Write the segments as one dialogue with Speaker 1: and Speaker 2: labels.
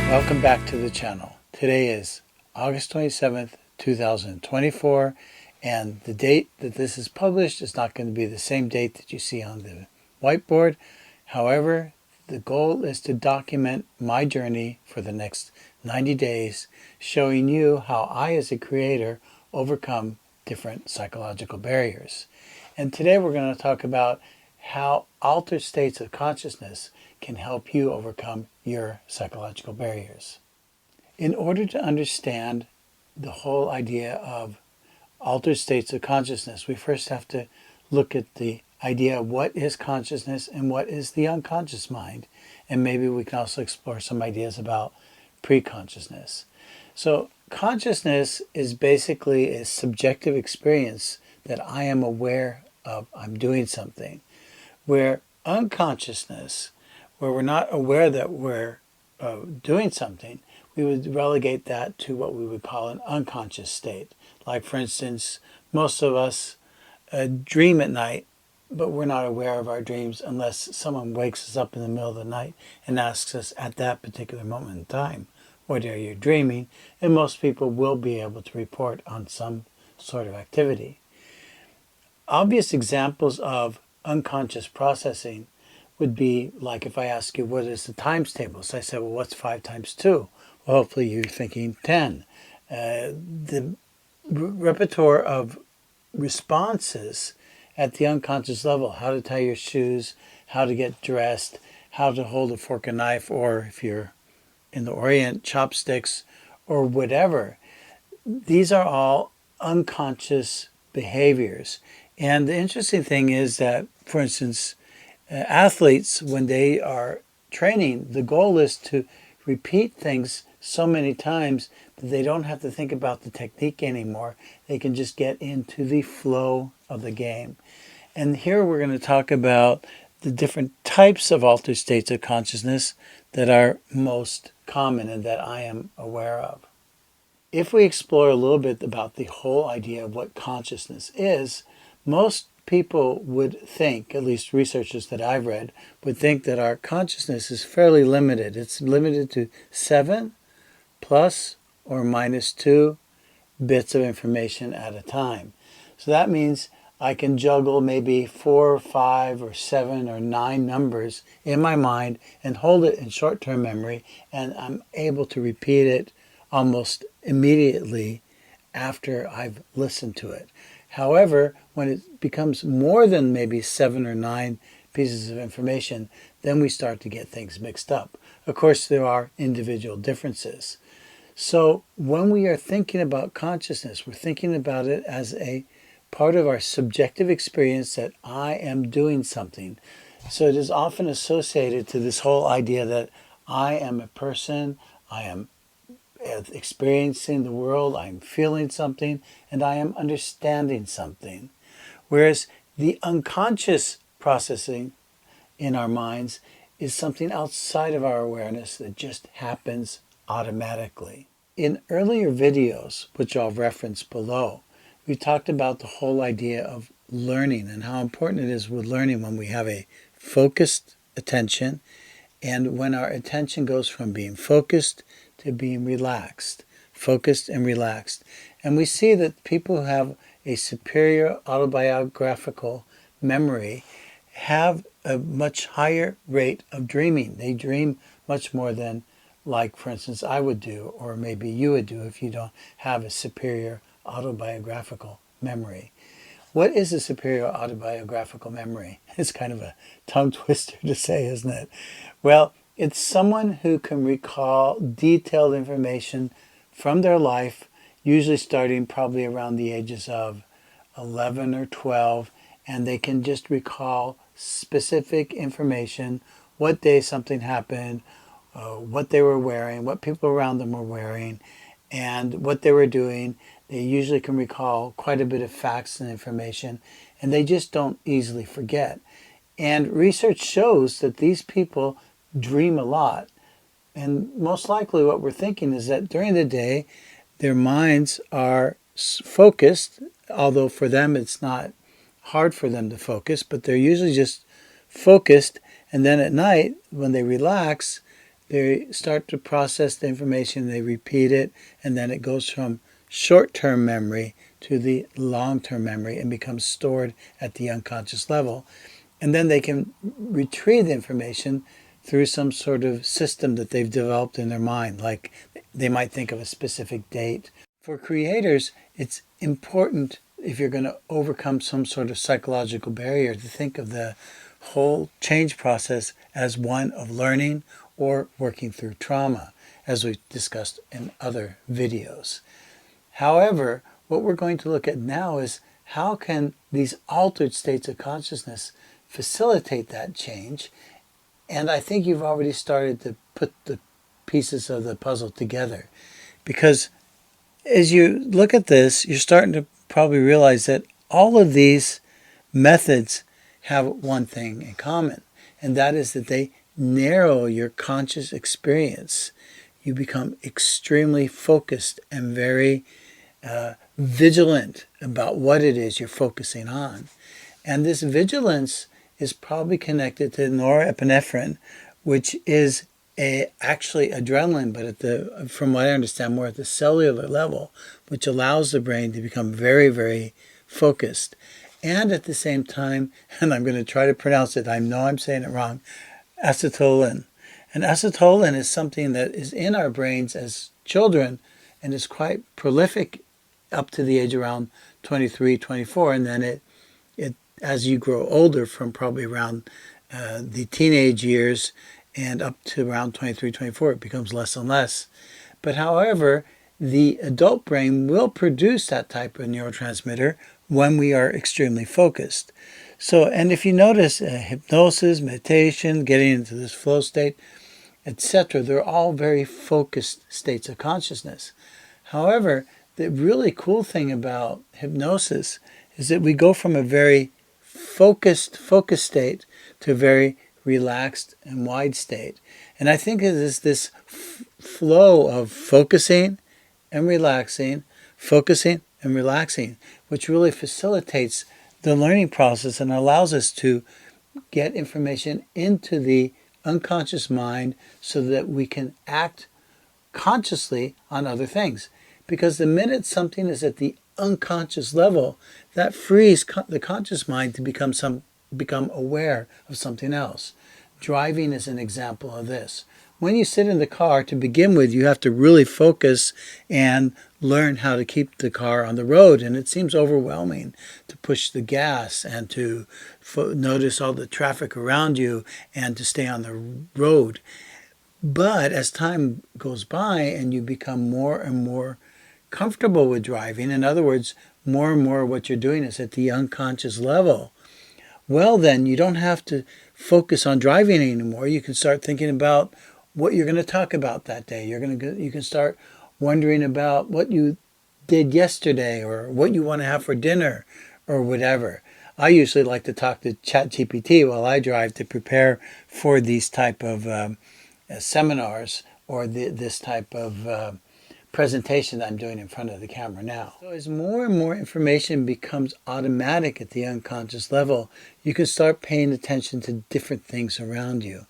Speaker 1: Welcome back to the channel. Today is August 27th, 2024, and the date that this is published is not going to be the same date that you see on the whiteboard. However, the goal is to document my journey for the next 90 days, showing you how I as a creator overcome different psychological barriers. And today we're going to talk about how altered states of consciousness can help you overcome your psychological barriers. In order to understand the whole idea of altered states of consciousness, we first have to look at the idea of what is consciousness and what is the unconscious mind. And maybe we can also explore some ideas about pre-consciousness. So consciousness is basically a subjective experience that I am aware of, I'm doing something. Where unconsciousness, where we're not aware that we're doing something, we would relegate that to what we would call an unconscious state. Like, for instance, most of us dream at night, but we're not aware of our dreams unless someone wakes us up in the middle of the night and asks us at that particular moment in time, what are you dreaming? And most people will be able to report on some sort of activity. Obvious examples of unconscious processing would be like if I ask you, what is the times table? So I said, well, what's 5 times 2? Well, hopefully you're thinking 10. The repertoire of responses at the unconscious level, how to tie your shoes, how to get dressed, how to hold a fork and knife, or if you're in the Orient, chopsticks, or whatever. These are all unconscious behaviors. And the interesting thing is that, for instance, athletes, when they are training, the goal is to repeat things so many times that they don't have to think about the technique anymore. They can just get into the flow of the game. And here we're going to talk about the different types of altered states of consciousness that are most common and that I am aware of. If we explore a little bit about the whole idea of what consciousness is, most people would think, at least researchers that I've read, would think that our consciousness is fairly limited. It's limited to 7 plus or minus 2 bits of information at a time. So that means I can juggle maybe 4 or 5 or 7 or 9 numbers in my mind and hold it in short-term memory, and I'm able to repeat it almost immediately after I've listened to it. However, when it becomes more than maybe 7 or 9 pieces of information, then we start to get things mixed up. Of course, there are individual differences. So when we are thinking about consciousness, we're thinking about it as a part of our subjective experience that I am doing something. So it is often associated to this whole idea that I am a person, I am experiencing the world, I'm feeling something, and I am understanding something. Whereas the unconscious processing in our minds is something outside of our awareness that just happens automatically. In earlier videos, which I'll reference below, we talked about the whole idea of learning and how important it is with learning when we have a focused attention and when our attention goes from being focused to being relaxed, focused and relaxed. And we see that people who have a superior autobiographical memory have a much higher rate of dreaming. They dream much more than, like, for instance, I would do, or maybe you would do if you don't have a superior autobiographical memory. What is a superior autobiographical memory? It's kind of a tongue twister to say, isn't it? Well, it's someone who can recall detailed information from their life, usually starting probably around the ages of 11 or 12, and they can just recall specific information, what day something happened, what they were wearing, what people around them were wearing, and what they were doing. They usually can recall quite a bit of facts and information, and they just don't easily forget. And research shows that these people dream a lot. And most likely what we're thinking is that during the day, their minds are focused, although for them it's not hard for them to focus, but they're usually just focused. And then at night, when they relax, they start to process the information, they repeat it, and then it goes from short-term memory to the long-term memory and becomes stored at the unconscious level. And then they can retrieve the information through some sort of system that they've developed in their mind, like they might think of a specific date. For creators, it's important, if you're going to overcome some sort of psychological barrier, to think of the whole change process as one of learning or working through trauma, as we've discussed in other videos. However, what we're going to look at now is how can these altered states of consciousness facilitate that change. And I think you've already started to put the pieces of the puzzle together, because as you look at this, you're starting to probably realize that all of these methods have one thing in common, and that is that they narrow your conscious experience. You become extremely focused and very vigilant about what it is you're focusing on. And this vigilance is probably connected to norepinephrine, which is actually adrenaline, but from what I understand, more at the cellular level, which allows the brain to become very, very focused. And at the same time, and I'm going to try to pronounce it, I know I'm saying it wrong, acetylcholine. And acetylcholine is something that is in our brains as children and is quite prolific up to the age around 23, 24. And then it as you grow older, from probably around the teenage years and up to around 23, 24, it becomes less and less. But however, the adult brain will produce that type of neurotransmitter when we are extremely focused. So, and if you notice, hypnosis, meditation, getting into this flow state, etc., they're all very focused states of consciousness. However, the really cool thing about hypnosis is that we go from a very focused state to a very relaxed and wide state. And I think it is this flow of focusing and relaxing, which really facilitates the learning process and allows us to get information into the unconscious mind so that we can act consciously on other things. Because the minute something is at the unconscious level, that frees the conscious mind to become aware of something else. Driving is an example of this. When you sit in the car, to begin with, you have to really focus and learn how to keep the car on the road. And it seems overwhelming to push the gas and to notice all the traffic around you and to stay on the road. But as time goes by and you become more and more comfortable with driving, in other words, more and more what you're doing is at the unconscious level, well then you don't have to focus on driving anymore. You can start thinking about what you're going to talk about that day. You can start wondering about what you did yesterday or what you want to have for dinner or whatever. I usually like to talk to ChatGPT while I drive to prepare for these type of seminars or this type of presentation that I'm doing in front of the camera now. So as more and more information becomes automatic at the unconscious level, you can start paying attention to different things around you.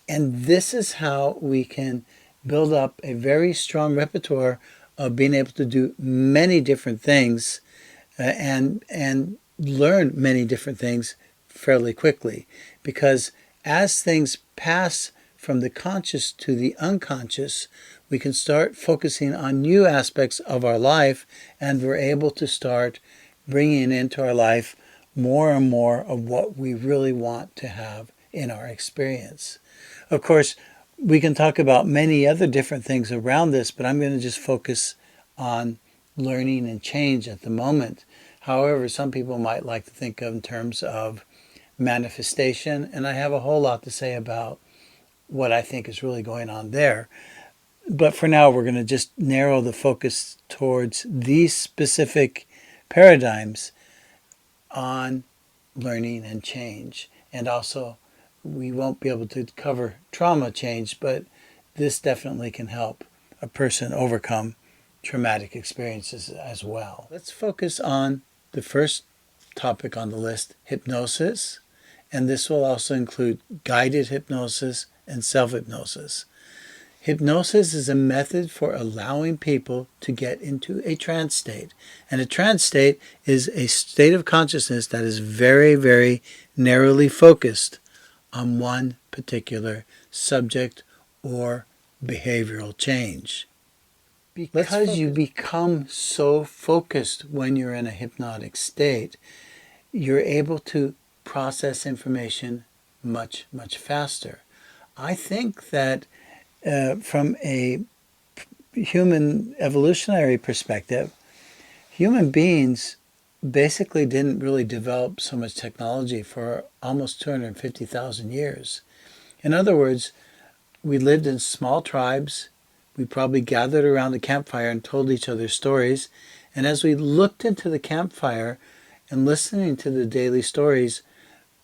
Speaker 1: And this is how we can build up a very strong repertoire of being able to do many different things and learn many different things fairly quickly. Because as things pass from the conscious to the unconscious, we can start focusing on new aspects of our life, and we're able to start bringing into our life more and more of what we really want to have in our experience. Of course, we can talk about many other different things around this, but I'm going to just focus on learning and change at the moment. However, some people might like to think of in terms of manifestation, and I have a whole lot to say about what I think is really going on there. But for now, we're going to just narrow the focus towards these specific paradigms on learning and change. And also, we won't be able to cover trauma change, but this definitely can help a person overcome traumatic experiences as well. Let's focus on the first topic on the list, hypnosis. And this will also include guided hypnosis and self-hypnosis. Hypnosis is a method for allowing people to get into a trance state. And a trance state is a state of consciousness that is very, very narrowly focused on one particular subject or behavioral change. Because you become so focused when you're in a hypnotic state, you're able to process information much, much faster. I think that from a human evolutionary perspective, human beings basically didn't really develop so much technology for almost 250,000 years. In other words, we lived in small tribes. We probably gathered around the campfire and told each other stories. And as we looked into the campfire and listening to the daily stories,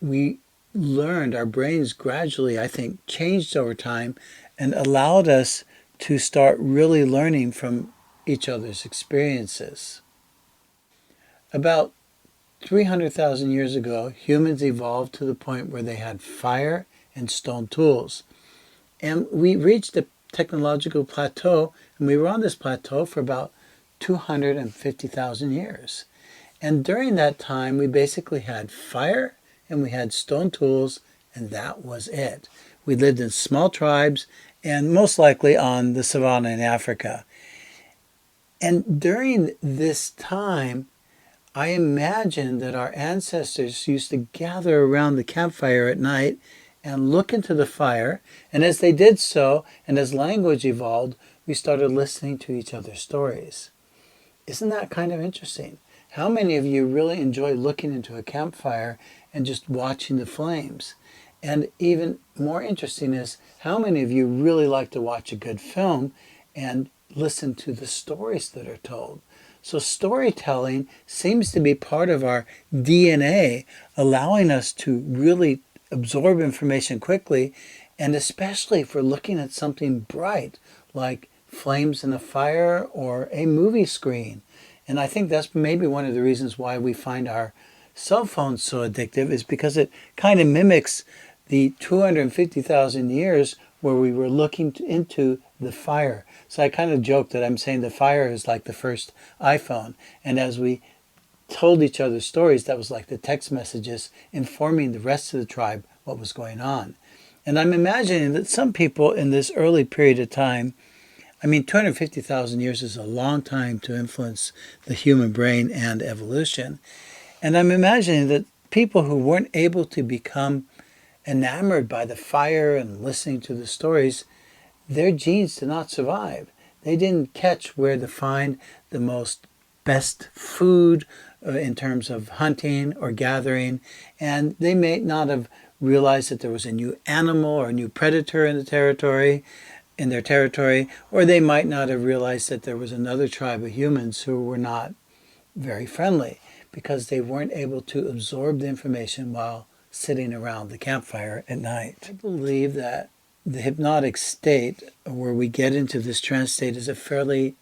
Speaker 1: we learned, our brains gradually, I think, changed over time and allowed us to start really learning from each other's experiences. About 300,000 years ago, humans evolved to the point where they had fire and stone tools. And we reached a technological plateau, and we were on this plateau for about 250,000 years. And during that time, we basically had fire and we had stone tools, and that was it. We lived in small tribes and most likely on the savannah in Africa. And during this time, I imagine that our ancestors used to gather around the campfire at night and look into the fire. And as they did so, and as language evolved, we started listening to each other's stories. Isn't that kind of interesting? How many of you really enjoy looking into a campfire and just watching the flames? And even more interesting is, how many of you really like to watch a good film and listen to the stories that are told? So storytelling seems to be part of our DNA, allowing us to really absorb information quickly, and especially if we're looking at something bright like flames in a fire or a movie screen. And I think that's maybe one of the reasons why we find our cell phones so addictive, is because it kind of mimics the 250,000 years where we were looking into the fire. So I kind of joke that I'm saying the fire is like the first iPhone. And as we told each other stories, that was like the text messages informing the rest of the tribe what was going on. And I'm imagining that some people in this early period of time, 250,000 years is a long time to influence the human brain and evolution. And I'm imagining that people who weren't able to become enamored by the fire and listening to the stories, their genes did not survive. They didn't catch where to find the most best food in terms of hunting or gathering, and they may not have realized that there was a new animal or a new predator in their territory, or they might not have realized that there was another tribe of humans who were not very friendly because they weren't able to absorb the information while sitting around the campfire at night. I believe that the hypnotic state, where we get into this trance state, is a fairly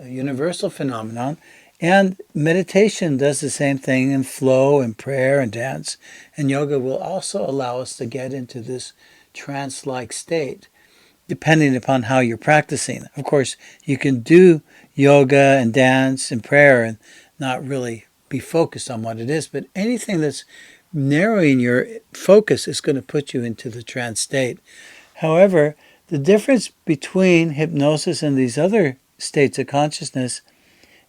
Speaker 1: universal phenomenon, and meditation does the same thing, and flow and prayer and dance and yoga will also allow us to get into this trance-like state, depending upon how you're practicing. Of course, you can do yoga and dance and prayer and not really be focused on what it is, but anything that's narrowing your focus is going to put you into the trance state. However, the difference between hypnosis and these other states of consciousness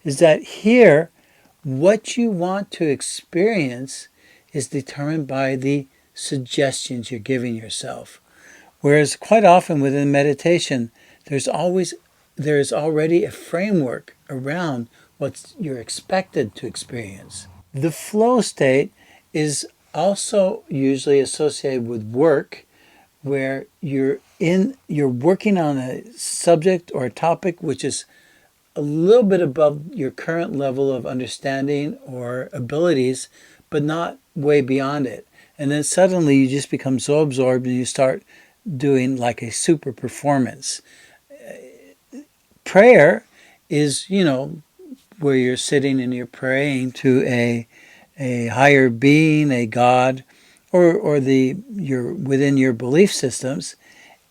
Speaker 1: is that here, what you want to experience is determined by the suggestions you're giving yourself. Whereas quite often within meditation, there is already a framework around what you're expected to experience. The flow state is also usually associated with work, where you're working on a subject or a topic which is a little bit above your current level of understanding or abilities, but not way beyond it. And then suddenly you just become so absorbed and you start doing like a super performance. Prayer is, where you're sitting and you're praying to a higher being, a God, or you're within your belief systems.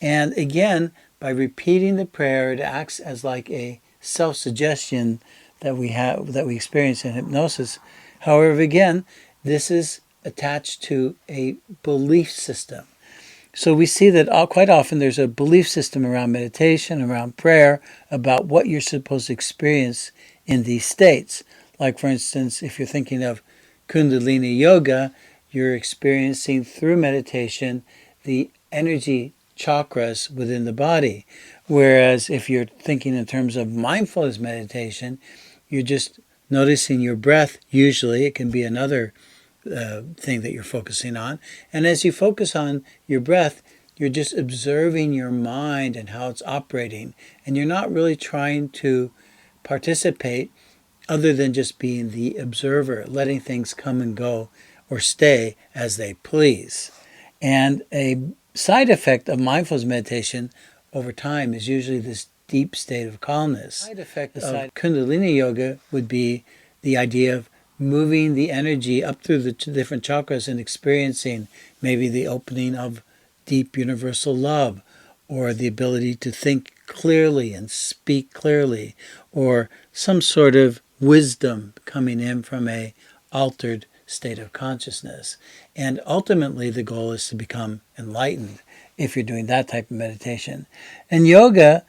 Speaker 1: And again, by repeating the prayer, it acts as like a self-suggestion that we experience in hypnosis. However, again, this is attached to a belief system. So we see that quite often there's a belief system around meditation, around prayer, about what you're supposed to experience in these states. Like, for instance, if you're thinking of Kundalini yoga, you're experiencing through meditation the energy chakras within the body. Whereas if you're thinking in terms of mindfulness meditation, you're just noticing your breath. Usually it can be another thing that you're focusing on. And as you focus on your breath, you're just observing your mind and how it's operating. And you're not really trying to participate other than just being the observer, letting things come and go or stay as they please. And a side effect of mindfulness meditation over time is usually this deep state of calmness. Side effect of Kundalini yoga would be the idea of moving the energy up through the different chakras and experiencing maybe the opening of deep universal love, or the ability to think clearly and speak clearly, or some sort of wisdom coming in from a altered state of consciousness. And ultimately the goal is to become enlightened if you're doing that type of meditation. And yoga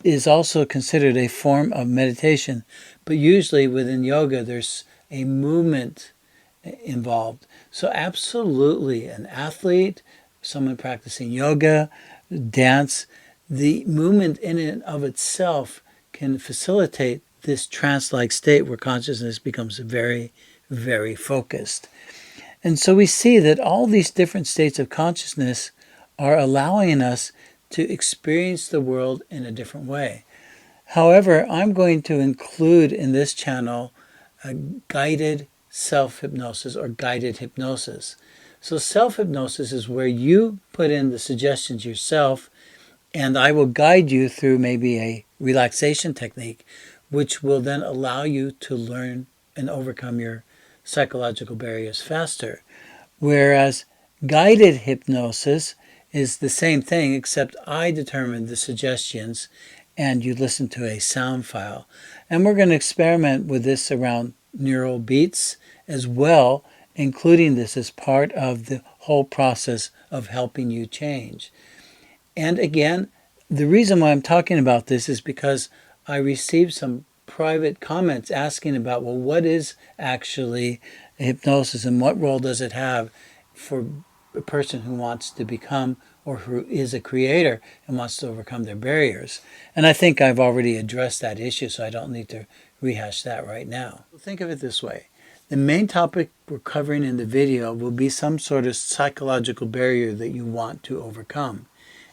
Speaker 1: is also considered a form of meditation, but usually within yoga there's a movement involved. So absolutely, an athlete, someone practicing yoga, dance, the movement in and of itself can facilitate this trance-like state where consciousness becomes very, very focused. And so we see that all these different states of consciousness are allowing us to experience the world in a different way. However, I'm going to include in this channel a guided self-hypnosis or guided hypnosis. So self-hypnosis is where you put in the suggestions yourself, and I will guide you through maybe a relaxation technique, which will then allow you to learn and overcome your psychological barriers faster. Whereas guided hypnosis is the same thing, except I determine the suggestions and you listen to a sound file. And we're going to experiment with this around neural beats as well, including this as part of the whole process of helping you change. And again, the reason why I'm talking about this is because I received some private comments asking about, well, what is actually hypnosis and what role does it have for a person who wants to become or who is a creator and wants to overcome their barriers. And I think I've already addressed that issue, so I don't need to rehash that right now. Think of it this way. The main topic we're covering in the video will be some sort of psychological barrier that you want to overcome.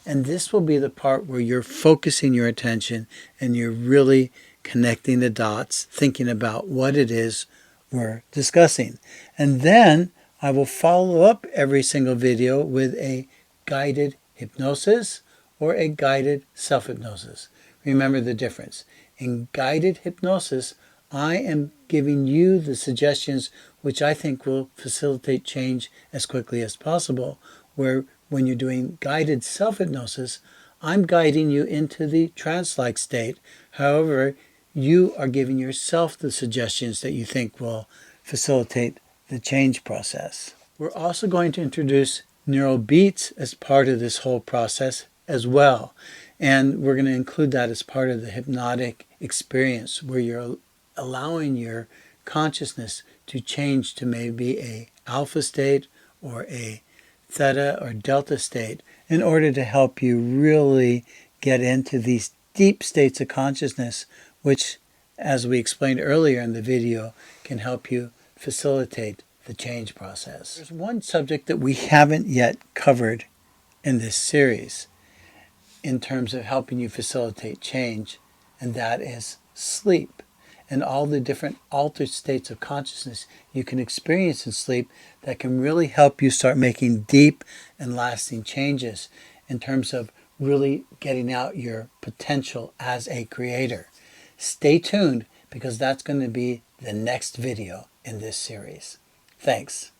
Speaker 1: And this will be the part where you're focusing your attention and you're really connecting the dots, thinking about what it is we're discussing. And then I will follow up every single video with a guided hypnosis or a guided self-hypnosis. Remember the difference. In guided hypnosis, I am giving you the suggestions which I think will facilitate change as quickly as possible, where when you're doing guided self-hypnosis, I'm guiding you into the trance-like state. However, you are giving yourself the suggestions that you think will facilitate the change process. We're also going to introduce neural beats as part of this whole process as well. And we're going to include that as part of the hypnotic experience, where you're allowing your consciousness to change to maybe a alpha state or a theta or delta state in order to help you really get into these deep states of consciousness, which, as we explained earlier in the video, can help you facilitate the change process. There's one subject that we haven't yet covered in this series in terms of helping you facilitate change, and that is sleep and all the different altered states of consciousness you can experience in sleep that can really help you start making deep and lasting changes in terms of really getting out your potential as a creator. Stay tuned, because that's going to be the next video in this series. Thanks.